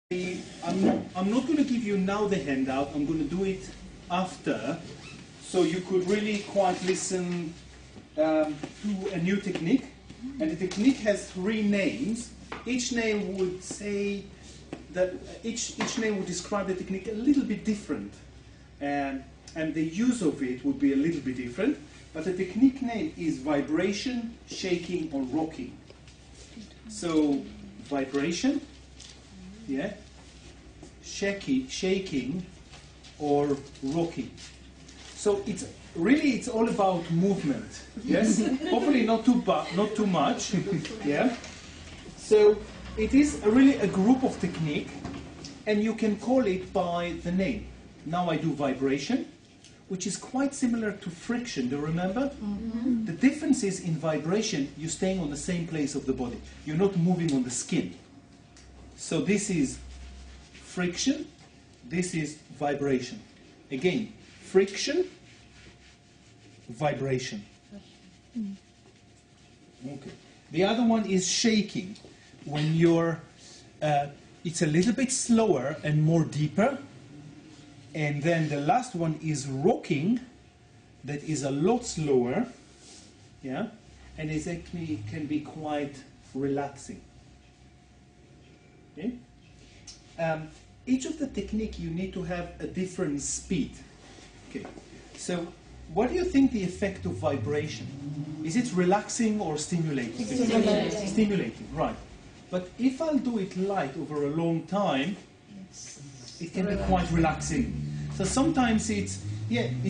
I'm not going to give you now the handout, I'm going to do it after, so you could really quite listen to a new technique. And the technique has 3 names. Each name would say that, each name would describe the technique a little bit different. And the use of it would be a little bit different. But the technique name is vibration, shaking, or rocking. So, vibration, yeah, shaking, or rocking. So it's all about movement. Yes, hopefully not too much. Yeah. So it is really a group of technique, and you can call it by the name. Now I do vibration, which is quite similar to friction. Do you remember? Mm-hmm. The difference is in vibration, you're staying on the same place of the body. You're not moving on the skin. So this is friction, this is vibration. Again, friction, vibration. Okay. The other one is shaking. When you're, it's a little bit slower and more deeper. And then the last one is rocking, that is a lot slower, yeah, and it actually can be quite relaxing. Okay? Each of the technique you need to have a different speed. Okay, so what do you think the effect of vibration? Is it relaxing or stimulating? Stimulating. Stimulating, right. But if I'll do it light over a long time, it can be quite relaxing. So sometimes it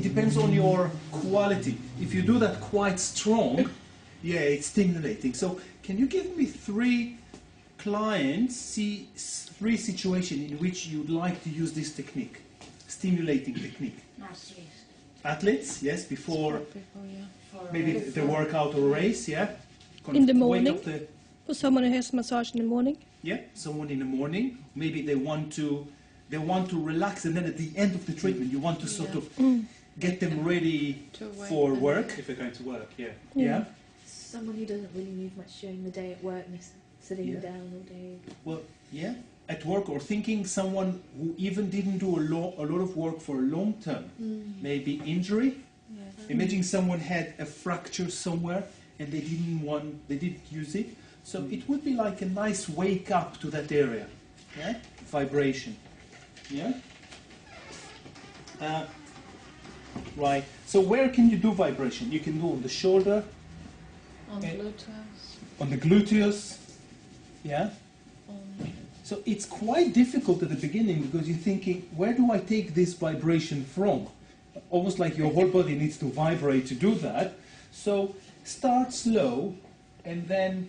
depends on your quality. If you do that quite strong, yeah, it's stimulating. So can you give me 3 clients, 3 situations in which you'd like to use this technique, stimulating technique? Athletes, yes, before maybe the workout or race, yeah? In the morning, for someone who has massage in the morning. Yeah, someone in the morning, maybe they want to relax, and then at the end of the treatment you want to sort of get them ready for work. If they're going to work, yeah. Yeah. Someone who doesn't really move much during the day at work, and is sitting down all day. Well, yeah, at work, or thinking someone who even didn't do a lot of work for a long term, maybe injury. Yeah. Imagine someone had a fracture somewhere and they didn't use it. So it would be like a nice wake up to that area. Yeah, vibration. Yeah. Right. So where can you do vibration? You can do on the shoulder. On the gluteus. On the gluteus. Yeah. So it's quite difficult at the beginning because you're thinking, where do I take this vibration from? Almost like your whole body needs to vibrate to do that. So start slow, and then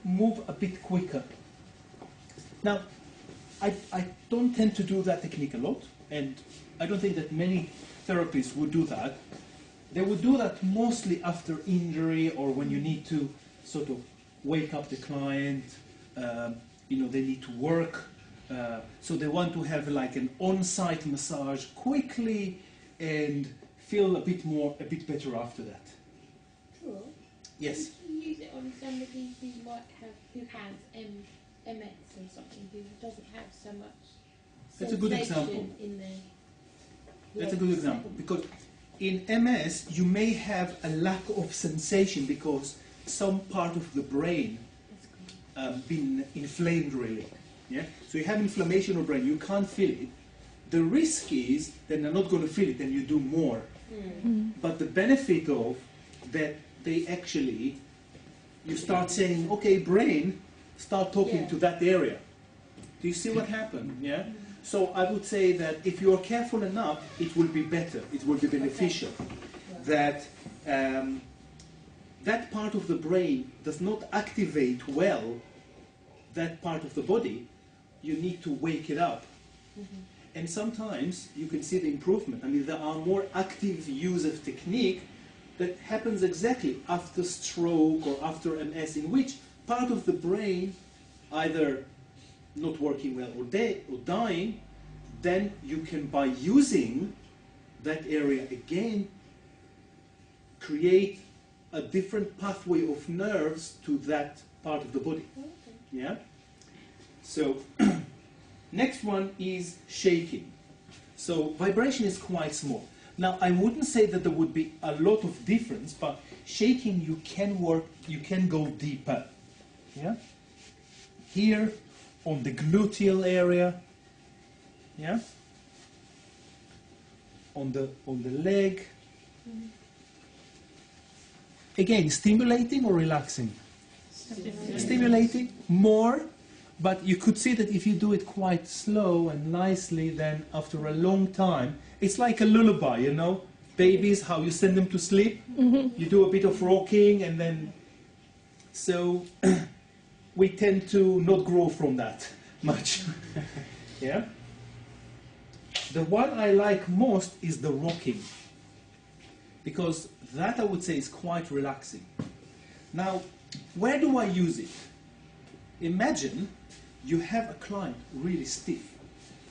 move a bit quicker. Now, I don't tend to do that technique a lot, and I don't think that many therapists would do that. They would do that mostly after injury, or when you need to sort of wake up the client. They need to work, so they want to have like an on-site massage quickly and feel a bit better after that. Cool. Yes. Could you use it on somebody who has MS or something, who doesn't have so much? That's a good example. In the That's a good example, because in MS you may have a lack of sensation because some part of the brain been inflamed really. Yeah? So you have inflammation of the brain, you can't feel it. The risk is that they're not going to feel it, then you do more. But the benefit of that, you start saying, okay, brain, start talking to that area. Do you see what happened? Yeah? So I would say that if you are careful enough, it will be better, it will be beneficial. That that part of the brain does not activate well that part of the body. You need to wake it up. And sometimes you can see the improvement. I mean, there are more active use of technique that happens exactly after stroke or after MS, in which part of the brain either not working well or dying, then you can, by using that area again, create a different pathway of nerves to that part of the body. Yeah? So next one is shaking. So vibration is quite small. Now I wouldn't say that there would be a lot of difference, but shaking you can work, you can go deeper. Yeah? Here on the gluteal area. Yeah? On the leg. Again, stimulating or relaxing? Stimulating more, but you could see that if you do it quite slow and nicely, then after a long time, it's like a lullaby, you know? Babies, how you send them to sleep. You do a bit of rocking and then... So we tend to not grow from that much. Yeah? The one I like most is the rocking, because that I would say is quite relaxing. Now, where do I use it? Imagine you have a client really stiff.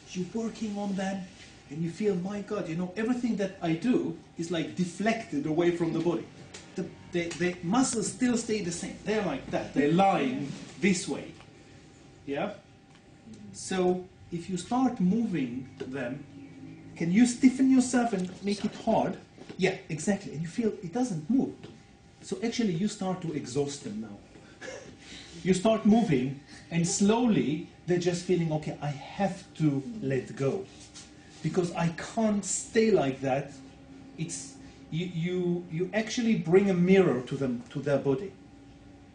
You're working on them and you feel, my God, you know, everything that I do is like deflected away from the body. The muscles still stay the same. They're like that. They're lying this way. Yeah? So if you start moving them, can you stiffen yourself and make it hard? Yeah, exactly. And you feel it doesn't move. So actually you start to exhaust them now. You start moving and slowly they're just feeling, okay, I have to let go. Because I can't stay like that. It's, you actually bring a mirror to them, to their body.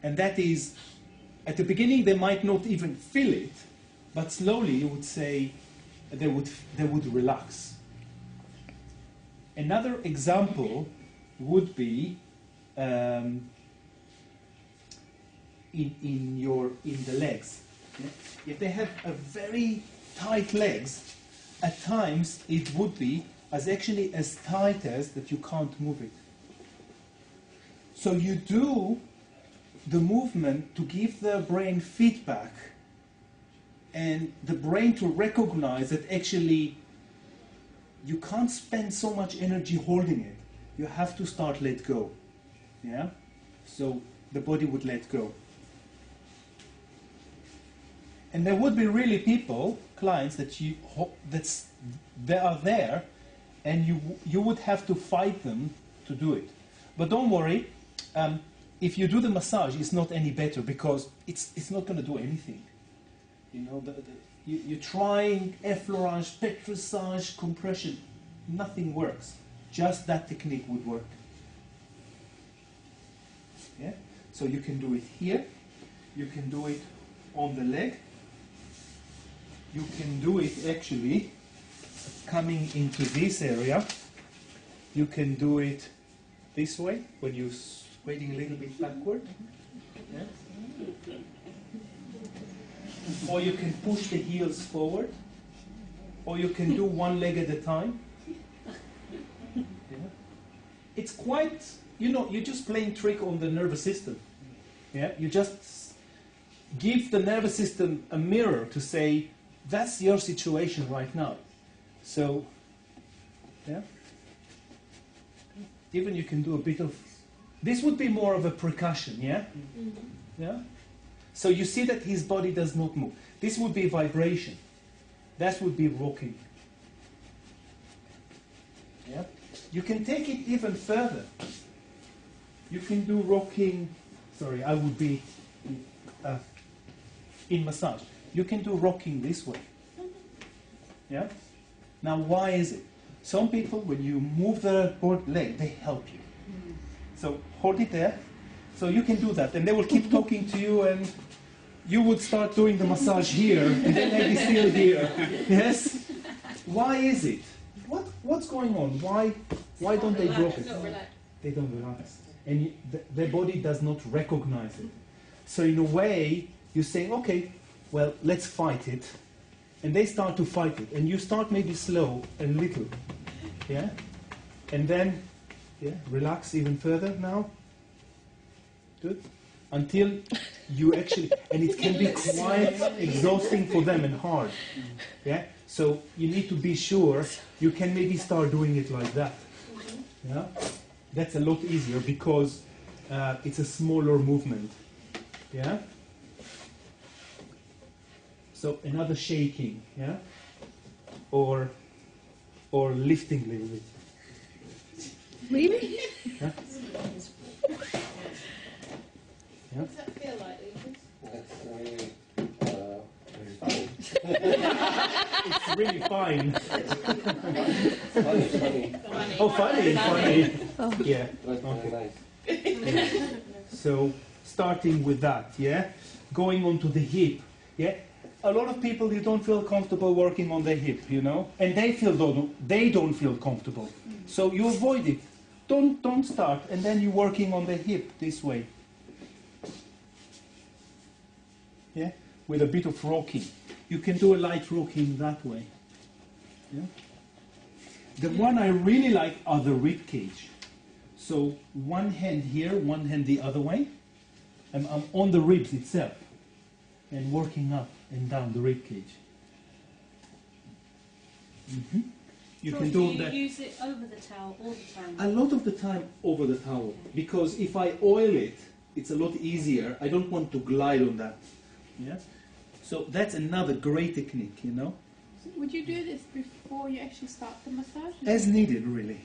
And that is, at the beginning they might not even feel it, but slowly you would say they would relax. Another example would be in the legs. Yeah? If they have a very tight legs, at times it would be actually as tight as that you can't move it. So you do the movement to give the brain feedback and the brain to recognize that actually you can't spend so much energy holding it. You have to start let go. Yeah? So the body would let go. And there would be really people, clients, that they are there, and you would have to fight them to do it. But don't worry, if you do the massage, it's not any better because it's not going to do anything. You know, you're trying effleurage, petrissage, compression. Nothing works. Just that technique would work. Yeah? So you can do it here. You can do it on the leg. You can do it actually coming into this area. You can do it this way when you're sweating a little bit backward. Yeah? Or you can push the heels forward. Or you can do one leg at a time. Yeah? It's quite, you know, you're just playing trick on the nervous system. Yeah? You just give the nervous system a mirror to say, that's your situation right now. So, yeah. Even you can do a bit of, this would be more of a percussion, yeah? Yeah? So you see that his body does not move. This would be vibration. That would be rocking. Yeah? You can take it even further. You can do rocking, sorry, I would be in massage. You can do rocking this way. Yeah? Now, why is it? Some people, when you move their leg, they help you. So hold it there. So you can do that, and they will keep talking to you, and you would start doing the massage here, and then maybe still here. Yes? Why is it? What's going on? Why don't they rock it? They don't relax, and their body does not recognize it. So in a way, you're saying, okay, well, let's fight it. And they start to fight it. And you start maybe slow and little. Yeah? And then, yeah, relax even further now. Good. Until you actually, and it can be quite exhausting for them and hard. Yeah? So you need to be sure you can maybe start doing it like that. Yeah? That's a lot easier because it's a smaller movement. Yeah? So another shaking, yeah, or lifting a little bit. Really? Yeah. Yeah. What does that feel like, Lucas? That's very fine. It's really fine. Funny. Oh, funny. Oh. Yeah. That's very Okay. nice. So starting with that, yeah, going on to the hip, yeah. A lot of people, you don't feel comfortable working on the hip, you know, and they don't feel comfortable. So you avoid it. Don't start, and then you're working on the hip this way. Yeah, with a bit of rocking. You can do a light rocking that way. Yeah. The one I really like are the rib cage. So one hand here, one hand the other way. I'm on the ribs itself and working up and down the rib cage. You So can do do you that use it over the towel all the time? a lot of the time over the towel, because if I oil it, it's a lot easier. I don't want to glide on that. Yeah. So that's another great technique, you know. Would you do this before you actually start the massage? As needed, really.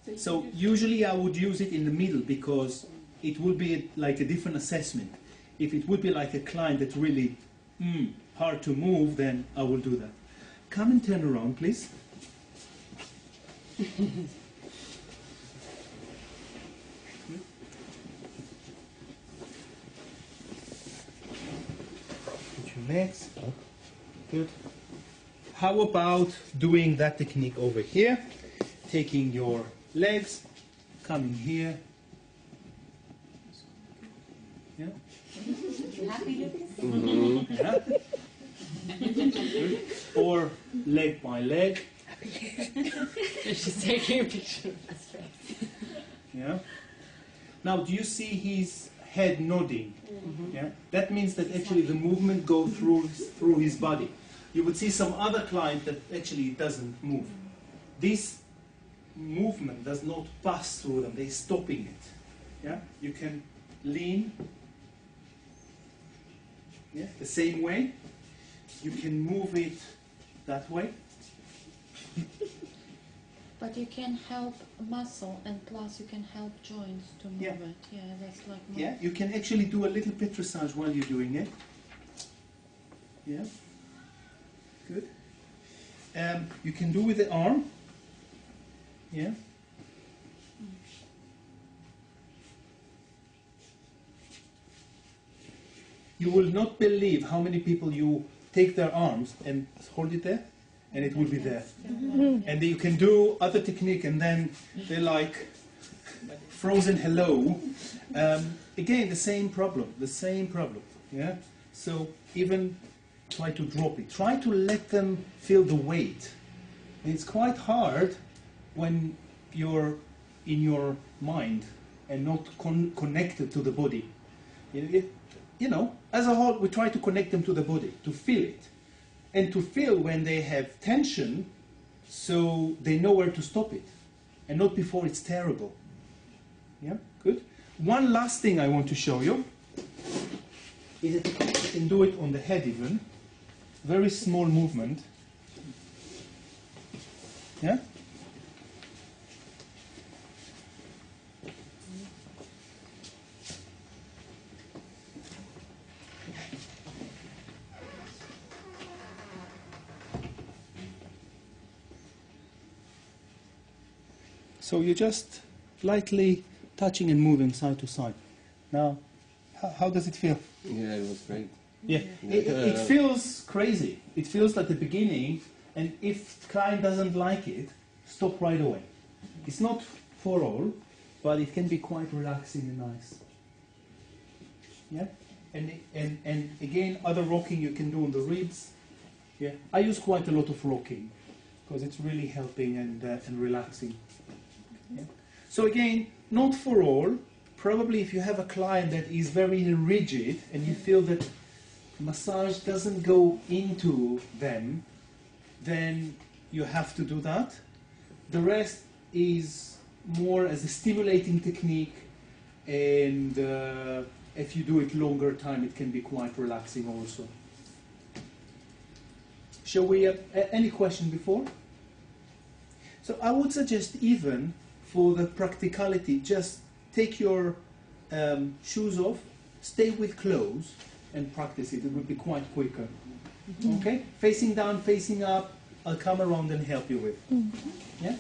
you So just- usually I would use it in the middle because it would be like a different assessment. If it would be like a client that's really hard to move, then I will do that. Come and turn around, please. Put your legs. Good. How about doing that technique over here? Taking your legs, coming here. Yeah. You happy, Lucas? Yeah. Good. Or leg by leg. She's taking a picture of his face. Yeah. Now, do you see his head nodding? Yeah. That means that actually the movement goes through his body. You would see some other client that actually doesn't move. This movement does not pass through them. They're stopping it. Yeah. You can lean. Yeah. The same way. You can move it that way. But you can help muscle, and plus you can help joints to move Yeah. it. Yeah, that's like more. Yeah, you can actually do a little petrissage while you're doing it. Yeah, good. You can do with the arm. Yeah. You will not believe how many people you take their arms and hold it there, and it will be there. And then you can do other technique, and then they're like frozen hello. Again, the same problem. Yeah. So even try to drop it. Try to let them feel the weight. It's quite hard when you're in your mind and not connected to the body. You know, as a whole, we try to connect them to the body, to feel it. And to feel when they have tension, so they know where to stop it. And not before it's terrible. Yeah, good. One last thing I want to show you is that you can do it on the head even. Very small movement. Yeah? So you're just lightly touching and moving side to side. Now, how does it feel? Yeah, it was great. Yeah, it feels crazy. It feels like the beginning, and if client doesn't like it, stop right away. It's not for all, but it can be quite relaxing and nice. Yeah, and again, other rocking you can do on the ribs. Yeah, I use quite a lot of rocking because it's really helping and relaxing. Yeah. So again, not for all. Probably if you have a client that is very rigid and you feel that massage doesn't go into them, then you have to do that. The rest is more as a stimulating technique, and if you do it longer time, it can be quite relaxing also. Shall we, any question before? So I would suggest even for the practicality, just take your shoes off, stay with clothes and practice it. It will be quite quicker. Okay? Facing down, facing up, I'll come around and help you with. Yeah?